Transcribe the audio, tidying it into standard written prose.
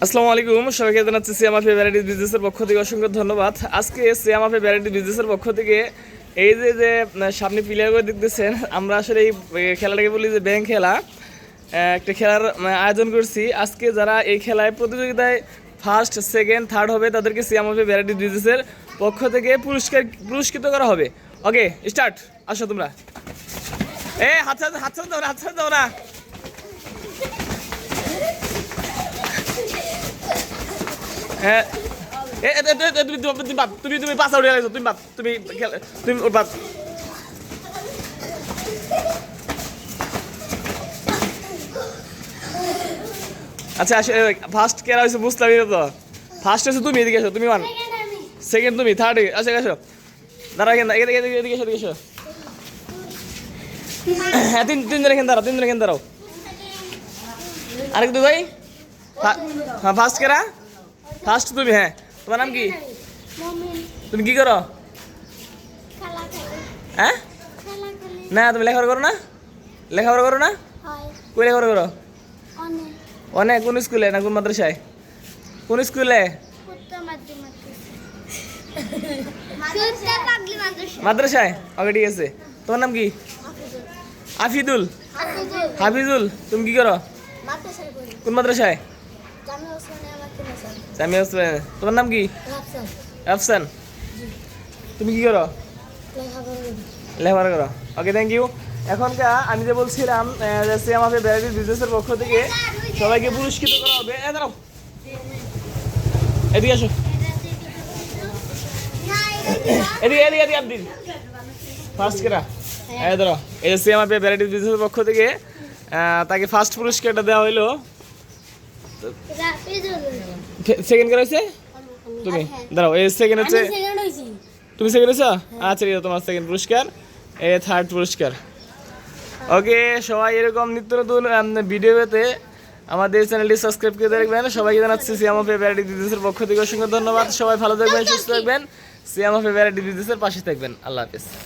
আসসালামু আলাইকুম, সবাইকে জানাচ্ছি সিয়াম আফি ভ্যারাইটিস বিজনেসের পক্ষ থেকে অসংখ্য ধন্যবাদ। আজকে সিয়াম আফি ভ্যারাইটিস বিজনেসের পক্ষ থেকে এই যে সামনে প্লেয়ার করে দেখতেছেন, আমরা আসলে এই খেলাটাকে বলি যে ব্যাংক খেলা। একটা খেলার আয়োজন করছি। আজকে যারা এই খেলায় প্রতিযোগিতায় ফার্স্ট, সেকেন্ড, থার্ড হবে তাদেরকে সিয়াম আফি ভ্যারাইটিস বিজনেসের পক্ষ থেকে পুরস্কৃত করা হবে। ওকে, স্টার্ট। আসো তোমরা। হাত দাও না। হ্যাঁ, তুমি পাস আউট হয়ে গেছো। তুমি ওর বাপ। আচ্ছা, ফার্স্ট কেরা হয়েছে বুঝলাম তো। ফার্স্ট হয়েছে তুমি, এদিকে এসো। তুমি ওয়ান, সেকেন্ড তুমি, থার্ড। আচ্ছা এসো, দাঁড়া এখানে, এদিকে এসো। হ্যাঁ, তিনজন এখানে দাঁড়াও। আরেক দু ভাই। হ্যাঁ, ফার্স্ট কেরা? ফার্স্ট তুমি। হ্যাঁ, তোমার নাম কি? তুমি কি করো? হ্যাঁ, না তুমি লেখাপড়া করো না? কই লেখাপড়া করো? অনেক। কোন স্কুলে না কোন মাদ্রাসায়? কোন স্কুলে? মাদ্রাসায়। ওকে, ঠিক আছে। তোমার নাম কি? হাফিজুল। তুমি কি করো? কোন মাদ্রাসায়? জামিয়া ওসমানিয়া। তোমার নাম কি? আফসান। তুমি কি করো? লেখাপড়া করো। ওকে, থ্যাংক ইউ। এখনকার আমি যে বলছিলাম সিয়াম আফি ভ্যারাইটিস বিজনেসের পক্ষ থেকে সবাইকে পুরস্কৃত করা হবে। দাঁড়াও, এদিকে আসো। এদিকে আপনি ফার্স্ট কেরা? ধরো, এই যে সিয়াম আফি ভ্যারাইটিস বিজনেসের পক্ষ থেকে তাকে ফার্স্ট পুরস্কারটা দেওয়া হইলো। সেকেন্ড কেরা হয়েছে? তুমি। দাঁড়াও, এই সেকেন্ড হচ্ছে তুমি। সেকেন্ড হয়েছো? আচ্ছা, তোমার সেকেন্ড পুরস্কার। থার্ড পুরস্কার। ওকে, সবাই এরকম নিত্য নতুন ভিডিও পেতে আমাদের চ্যানেলটি সাবস্ক্রাইব করে দেখবেন। সবাইকে জানাচ্ছি সিয়াম আফি ভ্যারাইটিস বিজনেসের পক্ষ থেকে অসংখ্য ধন্যবাদ। সবাই ভালো থাকবেন, সুস্থ থাকবেন, সিয়াম আফি ভ্যারাইটিস বিজনেসের পাশে থাকবেন। আল্লাহ হাফেজ।